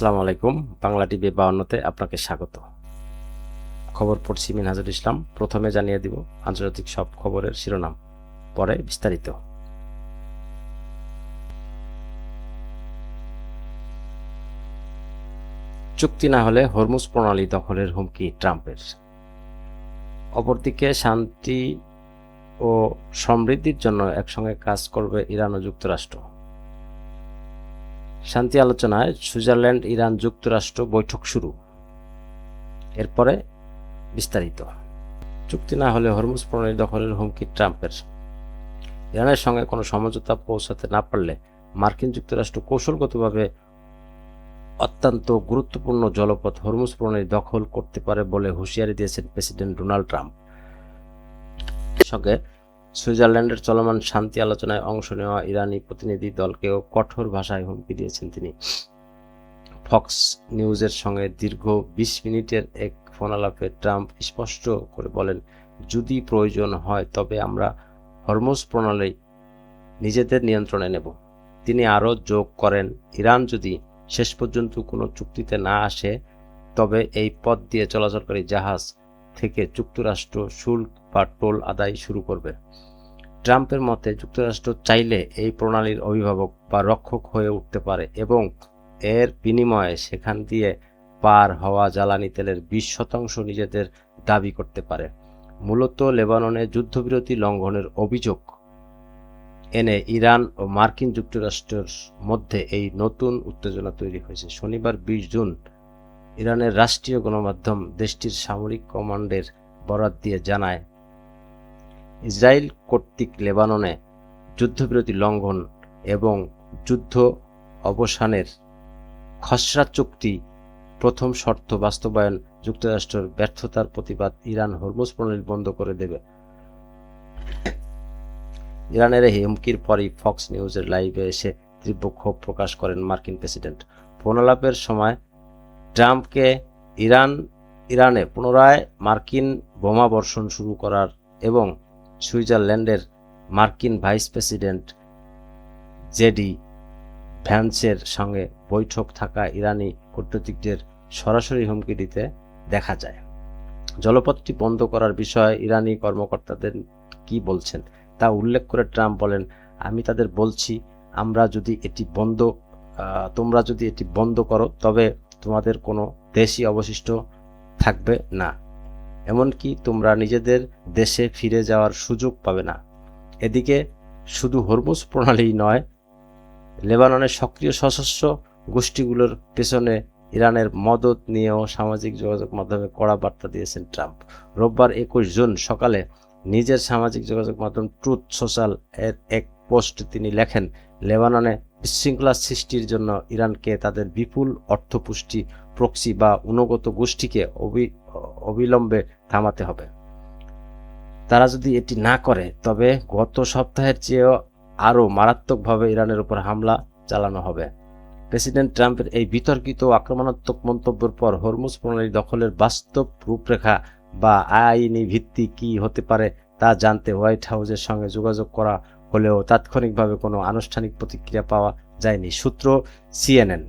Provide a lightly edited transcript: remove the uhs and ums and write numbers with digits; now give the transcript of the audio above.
আসসালামু আলাইকুম। বাংলা টিভি 52-তে আপনাকে স্বাগত। খবর পড়ছি মিনহাজুল ইসলাম। প্রথমে জানিয়ে দিব আন্তর্জাতিক সব খবরের শিরোনাম, পরে বিস্তারিত। চুক্তি না হলে হরমুজ প্রণালী দখলের হুমকি ট্রাম্পের। অপরদিকে শান্তি ও সমৃদ্ধির জন্য একসঙ্গে কাজ করবে ইরান ও যুক্তরাষ্ট্র। শান্তি আলোচনায় সুইজারল্যান্ড, ইরান, যুক্তরাষ্ট্র বৈঠক শুরু। এরপরে বিস্তারিত। চুক্তি না হলে হরমুজ প্রণালী দখলের হুমকি ট্রাম্পের। ইরানের সঙ্গে কোনো সমঝোতা পৌঁছাতে না পারলে মার্কিন যুক্তরাষ্ট্র কৌশলগতভাবে অত্যন্ত গুরুত্বপূর্ণ জলপথ হরমুজ প্রণালী দখল করতে পারে বলে হুঁশিয়ারি দিয়েছেন প্রেসিডেন্ট ডোনাল্ড ট্রাম্প। সঙ্গে সুইজারল্যান্ডের চলমান শান্তি আলোচনায় অংশ নেওয়া ইরানি প্রতিনিধি দলকেও কঠোর ভাষায় হুমকি দিয়েছেন তিনি। ফক্স নিউজের সঙ্গে দীর্ঘ 20 মিনিটের এক ফোনালাপে ট্রাম্প স্পষ্ট করে বলেন, যদি প্রয়োজন হয় তবে আমরা হরমুজ প্রণালী নিজেদের নিয়ন্ত্রণে নেব। তিনি আরও যোগ করেন, ইরান যদি শেষ পর্যন্ত কোনো চুক্তিতে না আসে তবে এই পথ দিয়ে চলাচলকারী জাহাজ থেকে যুক্তরাষ্ট্র শুল্ক বা টোল আদায় শুরু করবে। ট্রাম্পের মতে যুক্তরাষ্ট্র চাইলে এই প্রণালীর অভিভাবক বা রক্ষক হয়ে উঠতে পারে এবং এর বিনিময়ে সেখান দিয়ে পার হওয়া জ্বালানি তেলের 20% নিজেদের দাবি করতে পারে। মূলত লেবাননে যুদ্ধবিরতি লঙ্ঘনের অভিযোগ এনে ইরান ও মার্কিন যুক্তরাষ্ট্রের মধ্যে এই নতুন উত্তেজনা তৈরি হয়েছে। শনিবার 20 জুন ইরানের রাষ্ট্রীয় গণমাধ্যম দেশটির সামরিক কমান্ডের বরাত দিয়ে জানায়, ইসরায়েল কর্তৃক লেবাননে যুদ্ধবিরতি লঙ্ঘন এবং যুদ্ধ অবসানের খসড়া চুক্তি প্রথম শর্ত বাস্তবায়ন যুক্তরাষ্ট্রের ব্যর্থতার প্রতিবাদ ইরান হরমুজ প্রণালী বন্ধ করে দেবে। ইরানের এই হুমকির পরই ফক্স নিউজের লাইভে এসে তীব্র ক্ষোভ প্রকাশ করেন মার্কিন প্রেসিডেন্ট। ফোনালাপের সময় ট্রাম্পকে ইরানে পুনরায় মার্কিন বোমা বর্ষণ শুরু করার এবং সুইজারল্যান্ডের মার্কিন ভাইস প্রেসিডেন্ট জেডি ভ্যান্সের সঙ্গে বৈঠক থাকা ইরানি কূটনীতিকদের সরাসরি হুমকি দিতে দেখা যায়। জলপথটি বন্ধ করার বিষয়ে ইরানি কর্মকর্তাদের কি বলছেন তা উল্লেখ করে ট্রাম্প বলেন, আমি তাদের বলছি, তোমরা যদি এটি বন্ধ করো তবে তোমাদের কোনো দেশই অবশিষ্ট থাকবে না, এমনকি তোমরা নিজেদের দেশে ফিরে যাওয়ার সুযোগ পাবে না। এদিকে শুধু হরমুজ প্রণালী নয়, লেবাননের সক্রিয় সশস্ত্র গোষ্ঠীগুলোর পেছনে ইরানের মদত নিয়েও সামাজিক যোগাযোগ মাধ্যমে কড়া বার্তা দিয়েছেন ট্রাম্প। রোববার 21 জুন সকালে নিজের সামাজিক যোগাযোগ মাধ্যম ট্রুথ সোশ্যাল এর এক পোস্টে তিনি লেখেন, লেবাননে বিশৃঙ্খলা সৃষ্টির জন্য ইরানকে তাদের বিপুল অর্থপুষ্টি প্রক্সি বা অনুগত গোষ্ঠীকে অবিলম্বে থামাতে হবে। তারা যদি এটি না করে তবে গত সপ্তাহের চেয়েও আরও মারাত্মকভাবে ইরানের উপর হামলা চালানো হবে। প্রেসিডেন্ট ট্রাম্পের এই বিতর্কিত আক্রমণাত্মক মন্তব্যের পর হরমুজ প্রণালী দখলের বাস্তব রূপরেখা বা আইনি ভিত্তি কী হতে পারে তা জানতে হোয়াইট হাউসের সঙ্গে যোগাযোগ করা হলেও তাৎক্ষণিকভাবে কোনো আনুষ্ঠানিক প্রতিক্রিয়া পাওয়া যায়নি। সূত্র CNN।